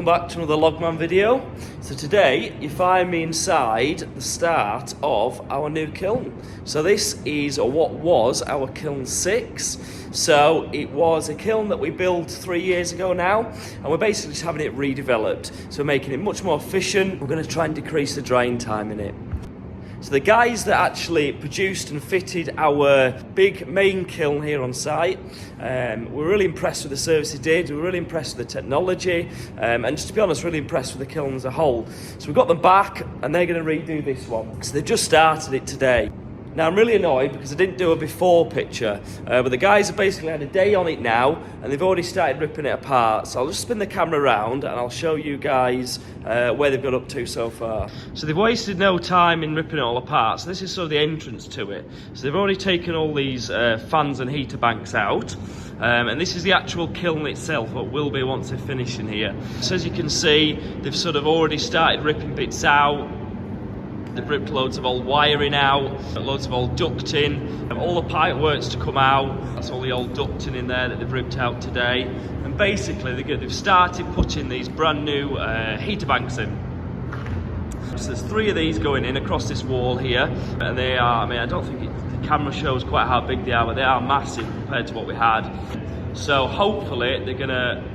welcome back to another Logman video. So today you find me inside the start of our new kiln. So this is what was our kiln 6. So it was a kiln that we built 3 years ago now, and we're basically just having it redeveloped. So we're making it much more efficient. We're going to try and decrease the drying time in it. So the guys that actually produced and fitted our big main kiln here on site, we're really impressed with the service they did. We're really impressed with the technology, and just to be honest, really impressed with the kiln as a whole. So we've got them back, and they're going to redo this one. So they've just started it today. Now I'm really annoyed because I didn't do a before picture, but the guys have basically had a day on it now, and they've already started ripping it apart. So I'll just spin the camera around and I'll show you guys where they've got up to so far. So they've wasted no time in ripping it all apart. So this is sort of the entrance to it. So they've already taken all these fans and heater banks out. And this is the actual kiln itself, what will be once they finish in here. So as you can see, they've sort of already started ripping bits out. They've ripped loads of old wiring out, loads of old ducting, all the pipe works to come out. That's all the old ducting in there that they've ripped out today. And basically they've started putting these brand new heater banks in. So there's 3 of these going in across this wall here, and they are, I mean, I don't think the camera shows quite how big they are, but they are massive compared to what we had. So hopefully they're gonna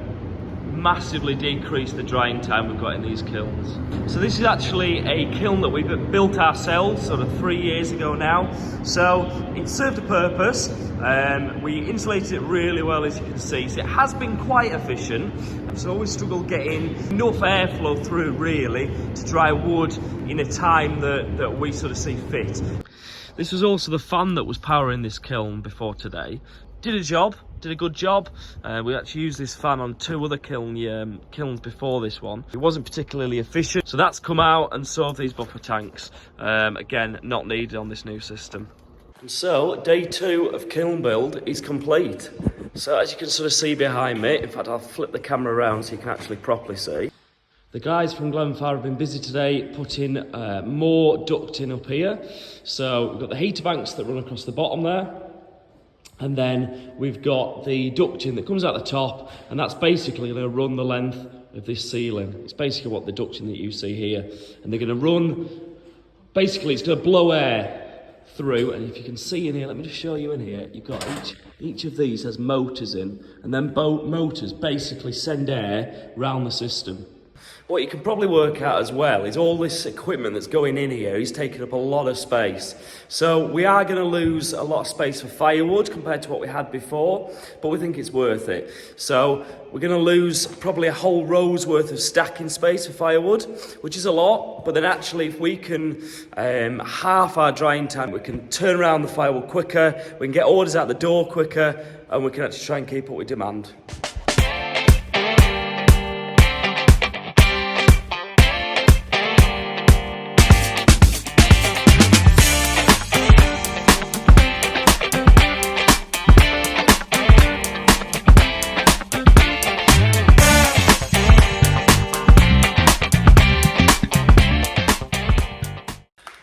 massively decrease the drying time we've got in these kilns. So this is actually a kiln that we built ourselves sort of 3 years ago now. So it served a purpose. We insulated it really well, as you can see. So it has been quite efficient. So always struggled getting enough airflow through really to dry wood in a time that we sort of see fit. This was also the fan that was powering this kiln before today. Did a good job. We actually used this fan on 2 other kilns before this one. It wasn't particularly efficient, so that's come out, and so have these buffer tanks. Again, not needed on this new system. And so, day 2 of kiln build is complete. So as you can sort of see behind me, in fact I'll flip the camera around so you can actually properly see. The guys from GLENFARROW have been busy today putting more ducting up here. So we've got the heater banks that run across the bottom there. And then we've got the ducting that comes out the top, and that's basically going to run the length of this ceiling. It's basically what the ducting that you see here. And they're going to run, basically it's going to blow air through, and if you can see in here, let me just show you in here, you've got each of these has motors in, and then both motors basically send air round the system. What you can probably work out as well is all this equipment that's going in here is taking up a lot of space. So we are going to lose a lot of space for firewood compared to what we had before, but we think it's worth it. So we're going to lose probably a whole row's worth of stacking space for firewood, which is a lot, but then actually if we can half our drying time, we can turn around the firewood quicker, we can get orders out the door quicker, and we can actually try and keep up with demand.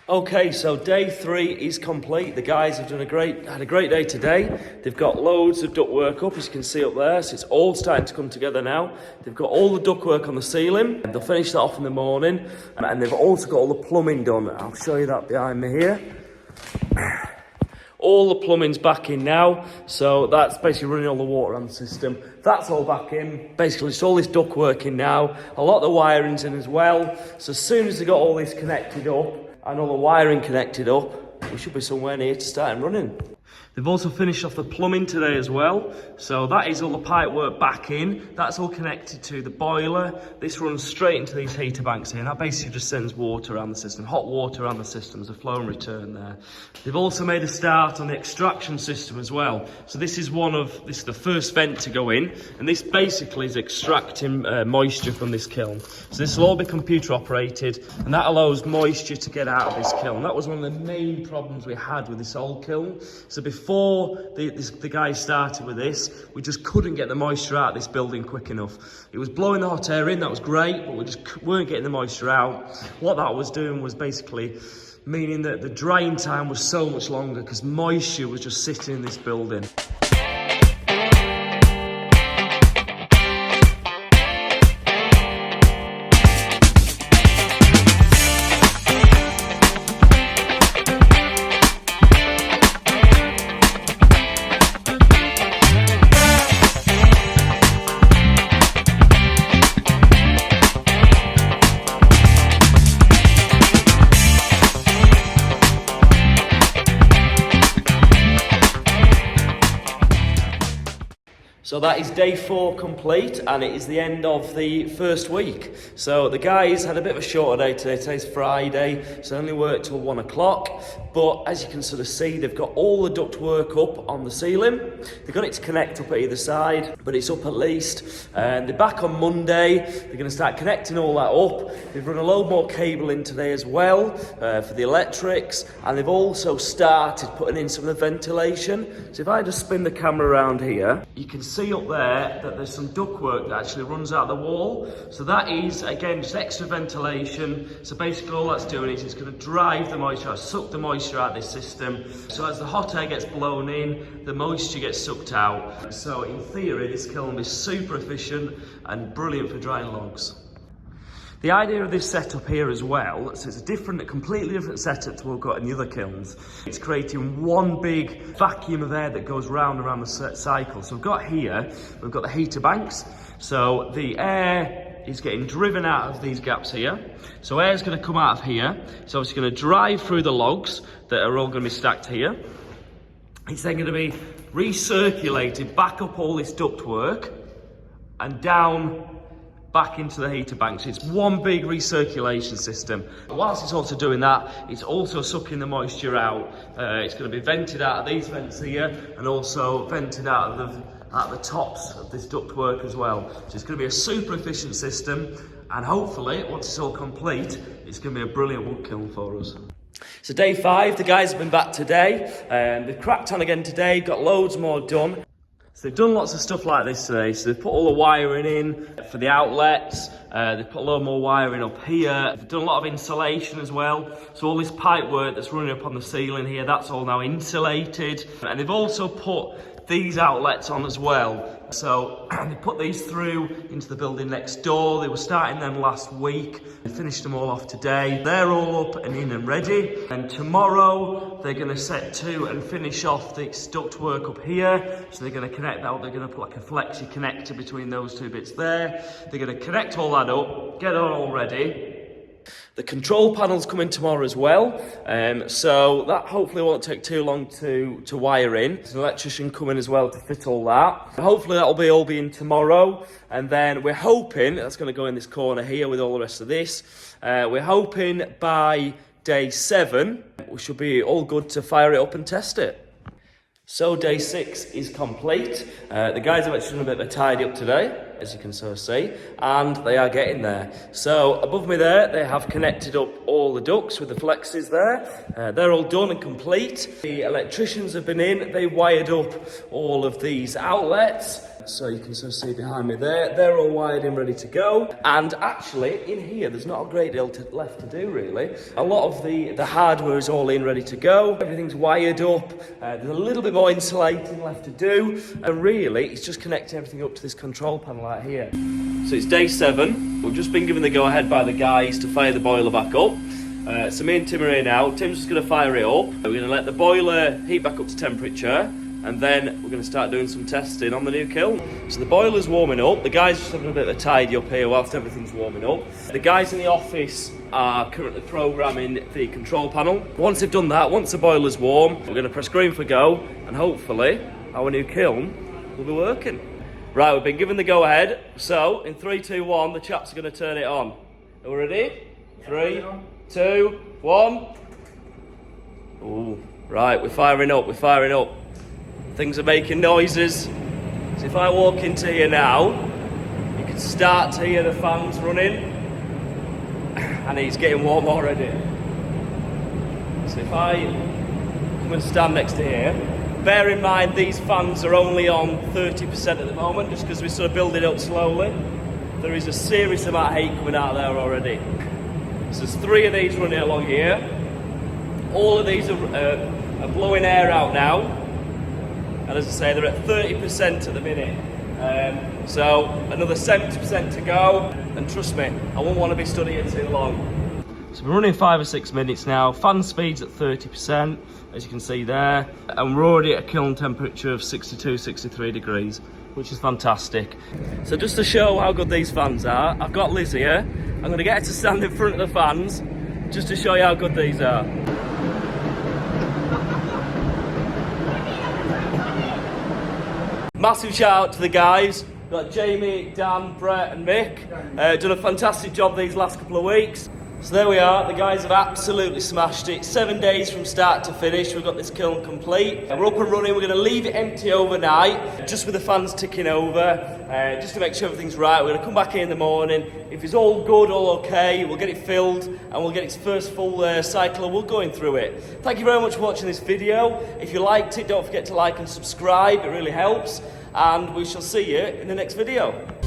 Okay, so day 3 is complete. The guys have had a great day today. They've got loads of ductwork up, as you can see up there, so it's all starting to come together now. They've got all the ductwork on the ceiling, and they'll finish that off in the morning, and they've also got all the plumbing done. I'll show you that behind me here. All the plumbing's back in now, so that's basically running all the water on the system. That's all back in. Basically, it's all this ductwork in now. A lot of the wiring's in as well. So as soon as they got all this connected up, and all the wiring connected up, we should be somewhere near to start running. They've also finished off the plumbing today as well. So that is all the pipe work back in. That's all connected to the boiler. This runs straight into these heater banks here. And that basically just sends water around the system, hot water around the system. There's a flow and return there. They've also made a start on the extraction system as well. So this is the first vent to go in. And this basically is extracting moisture from this kiln. So this will all be computer operated, and that allows moisture to get out of this kiln. That was one of the main problems we had with this old kiln. So before the guys started with this, we just couldn't get the moisture out of this building quick enough. It was blowing the hot air in, that was great, but we just weren't getting the moisture out. What that was doing was basically meaning that the drying time was so much longer because moisture was just sitting in this building. So that is day 4 complete, and it is the end of the first week. So the guys had a bit of a shorter day today. Today's Friday, so they only worked till 1 o'clock. But as you can sort of see, they've got all the ductwork up on the ceiling. They've got it to connect up at either side, but it's up at least. And they're back on Monday. They're going to start connecting all that up. They've run a load more cable in today as well for the electrics, and they've also started putting in some of the ventilation. So if I just spin the camera around here, you can see up there that there's some ductwork that actually runs out the wall. So that is, again, just extra ventilation. So basically all that's doing is it's going to drive the moisture out, suck the moisture out of this system. So as the hot air gets blown in, the moisture gets sucked out. So in theory, this kiln is super efficient and brilliant for drying logs. The idea of this setup here as well, so it's a completely different setup to what we've got in the other kilns. It's creating one big vacuum of air that goes round and around the cycle. So we've got the heater banks. So the air is getting driven out of these gaps here. So air is going to come out of here. So it's going to drive through the logs that are all going to be stacked here. It's then going to be recirculated back up all this ductwork and down back into the heater banks. It's one big recirculation system. Whilst it's also doing that, it's also sucking the moisture out. It's going to be vented out of these vents here and also vented out of the tops of this ductwork as well. So it's going to be a super efficient system, and hopefully once it's all complete, it's going to be a brilliant wood kiln for us. So day 5, the guys have been back today, and they've cracked on again today, got loads more done. So they've done lots of stuff like this today. So they've put all the wiring in for the outlets. They've put a lot more wiring up here. They've done a lot of insulation as well. So all this pipe work that's running up on the ceiling here, that's all now insulated. And they've also put these outlets on as well. So they put these through into the building next door. They were starting them last week. They finished them all off today. They're all up and in and ready. And tomorrow they're going to set to and finish off this ductwork up here. So they're going to connect that up. They're going to put like a flexi connector between those two bits there. They're going to connect all that up, get it all ready. The control panel's coming tomorrow as well, so that hopefully won't take too long to wire in. There's an electrician coming as well to fit all that. Hopefully that'll all be in tomorrow, and then we're hoping, that's going to go in this corner here with all the rest of this, we're hoping by day 7 we should be all good to fire it up and test it. So day 6 is complete. The guys have actually done a bit of a tidy up today, as you can sort of see, and they are getting there. So above me there, they have connected up all the ducts with the flexes there. They're all done and complete. The electricians have been in, they wired up all of these outlets. So you can sort of see behind me there, they're all wired in, ready to go. And actually, in here, there's not a great deal left to do, really. A lot of the hardware is all in, ready to go. Everything's wired up. There's a little bit more insulating left to do. And really, it's just connecting everything up to this control panel out here. So it's day 7. We've just been given the go-ahead by the guys to fire the boiler back up. So me and Tim are here now. Tim's just going to fire it up. We're going to let the boiler heat back up to temperature, and then we're going to start doing some testing on the new kiln. So the boiler's warming up. The guys are just having a bit of a tidy up here whilst everything's warming up. The guys in the office are currently programming the control panel. Once they've done that, once the boiler's warm, we're going to press green for go, and hopefully our new kiln will be working. Right, we've been given the go-ahead. So in 3, 2, 1, the chaps are going to turn it on. Are we ready? 3, 2, 1. Ooh, right, we're firing up, Things are making noises. So if I walk into here now, you can start to hear the fans running, and it's getting warm already. So if I come and stand next to here, bear in mind these fans are only on 30% at the moment, just because we're sort of building up slowly. There is a serious amount of heat coming out of there already. So there's 3 of these running along here. All of these are blowing air out now. And as I say, they're at 30% at the minute. So another 70% to go. And trust me, I won't want to be stood here too long. So we're running 5 or 6 minutes now. Fan speed's at 30%, as you can see there. And we're already at a kiln temperature of 62, 63 degrees, which is fantastic. So just to show how good these fans are, I've got Liz here. I'm going to get her to stand in front of the fans, just to show you how good these are. massive shout out to the guys. We've got Jamie, Dan, Brett and Mick. Done a fantastic job these last couple of weeks. So there we are, the guys have absolutely smashed it. 7 days from start to finish, we've got this kiln complete. We're up and running, we're going to leave it empty overnight, just with the fans ticking over, just to make sure everything's right. We're going to come back in the morning. If it's all good, all okay, we'll get it filled and we'll get its first full cycle and we're going through it. Thank you very much for watching this video. If you liked it, don't forget to like and subscribe, it really helps. And we shall see you in the next video.